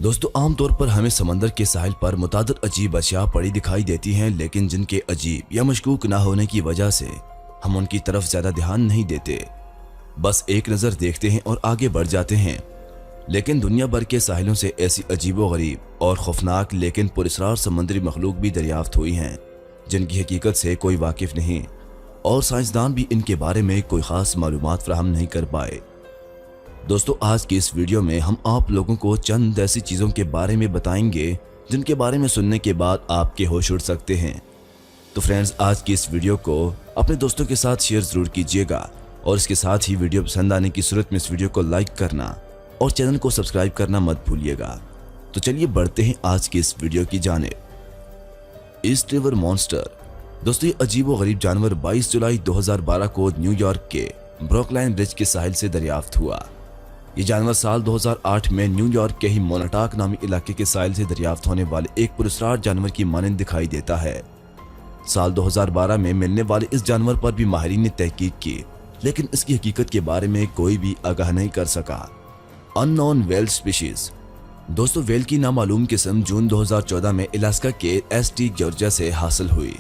दोस्तों, आमतौर पर हमें समंदर के साहिल पर मुतादिद अजीब अशिया पड़ी दिखाई देती हैं, लेकिन जिनके अजीब या मशकूक ना होने की वजह से हम उनकी तरफ ज्यादा ध्यान नहीं देते। बस एक नज़र देखते हैं और आगे बढ़ जाते हैं। लेकिन दुनिया भर के साहिलों से ऐसी अजीबो गरीब और खौफनाक लेकिन पुरस्रार समुद्री मखलूक भी दरियाफ्त हुई हैं, जिनकी हकीकत से कोई वाकिफ नहीं और साइंसदान भी इनके बारे में कोई खास मालूमात फराहम नहीं कर पाए। दोस्तों, आज की इस वीडियो में हम आप लोगों को चंद ऐसी चीज़ों के बारे में बताएंगे जिनके बारे में सुनने के बाद आपके होश उड़ सकते हैं। तो फ्रेंड्स, आज की इस वीडियो को अपने दोस्तों के साथ शेयर ज़रूर कीजिएगा और इसके साथ ही वीडियो पसंद आने की सूरत में इस वीडियो को लाइक करना और चैनल को सब्सक्राइब करना मत भूलिएगा। तो चलिए बढ़ते हैं आज की इस वीडियो की जानिब। East river monster. दोस्तों, ये अजीब व गरीब जानवर 22 जुलाई 2012 को न्यूयॉर्क के ब्रुकलाइन ब्रिज के साहिल से दरियाफ्त हुआ। ये जानवर साल 2008 में न्यूयॉर्क के ही मोनाटाक नामी इलाके के साहिल से दरियाफ्त होने वाले एक पुरस्कार जानवर की मानंद दिखाई देता है। साल 2012 में मिलने वाले इस जानवर पर भी माहिरीन ने तहकीक की, लेकिन इसकी हकीकत के बारे में कोई भी आगाह नहीं कर सका। Unknown well species. दोस्तों, वेल की नामालूम किस्म जून 2014 में अलास्का के एसटी जॉर्जिया से हासिल हुई।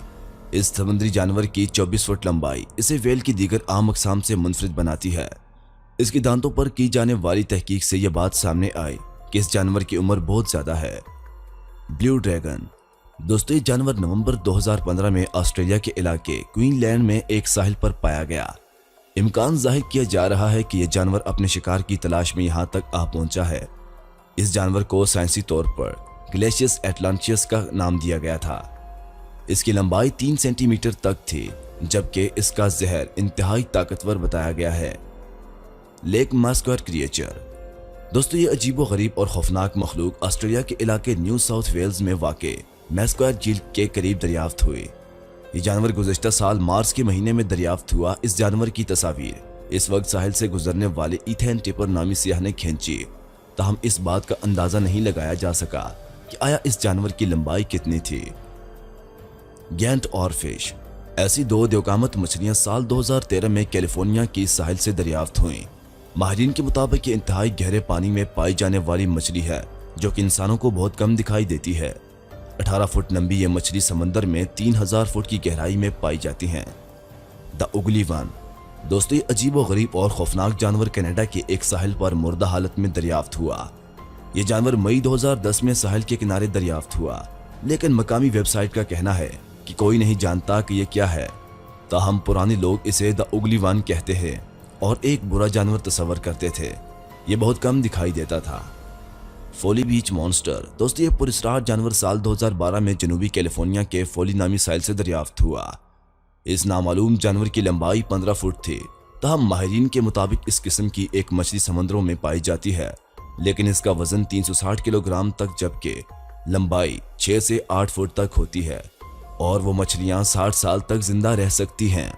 इस समुद्री जानवर की 24 फुट लंबाई इसे वेल की दीगर आम अक़साम से मुनफरिद बनाती है। इसके दांतों पर की जाने वाली तहकीक से यह बात सामने आई कि इस जानवर की उम्र बहुत ज्यादा है। Blue dragon. दोस्तों, ये जानवर नवंबर 2015 में ऑस्ट्रेलिया के इलाके क्वीनलैंड में एक साहिल पर पाया गया। इम्कान जाहिर किया जा रहा है कि यह जानवर अपने शिकार की तलाश में यहाँ तक आ पहुंचा है। इस जानवर को साइंसी तौर पर ग्लेशियस एटलांटियस का नाम दिया गया था। इसकी लंबाई 3 सेंटीमीटर तक थी, जबकि इसका जहर इंतहाई ताकतवर बताया गया है। लेक मास्क्वायर क्रिएचर। दोस्तों, ये अजीबो गरीब और खौफनाक मखलूक ऑस्ट्रेलिया के इलाके न्यू साउथ वेल्स में वाक़े मास्क्वायर झील के करीब दरियाफ्त हुई। ये जानवर गुज़श्ता साल मार्च के महीने में दरियाफ्त हुआ। इस जानवर की तस्वीर इस वक्त साहिल से गुजरने वाले इथेन टिपर नामी सियाह ने खींची, ताहम इस बात का अंदाजा नहीं लगाया जा सका कि आया इस जानवर की लंबाई कितनी थी। गैंट और फिश। ऐसी दो देवकामत मछलियां साल 2013 में कैलिफोर्निया की साहिल से दरियाफ्त हुई। माहिरीन के मुताबिक ये इंतहाई गहरे पानी में पाई जाने वाली मछली है, जो कि इंसानों को बहुत कम दिखाई देती है। 18 फुट लंबी ये मछली समंदर में 3000 फुट की गहराई में पाई जाती हैं। The ugly one. दोस्तों, ये अजीब व गरीब और खौफनाक जानवर कनाडा के एक साहिल पर मुर्दा हालत में दरियाफ्त हुआ। ये जानवर मई 2010 में साहिल के किनारे दरियाफ्त हुआ, लेकिन मकामी वेबसाइट का कहना है कि कोई नहीं जानता कि यह क्या है। ताहम पुराने लोग इसे द उगली वन कहते हैं और एक बुरा जानवर तस्वर करते थे। ये बहुत कम दिखाई देता था। फोली बीच मॉन्स्टर। दोस्तों, ये पुरस्कार जानवर साल 2012 में जनूबी कैलिफोर्निया के फोली नामी साहिल से दरियाफ्त हुआ। इस नामालूम जानवर की लंबाई 15 फुट थी। ताहम माहिरीन के मुताबिक इस किस्म की एक मछली समंदरों में पाई जाती है, लेकिन इसका वजन 360 किलोग्राम तक, जबकि लंबाई 6 से 8 फुट तक होती है और वो मछलियां 60 साल तक जिंदा रह सकती हैं।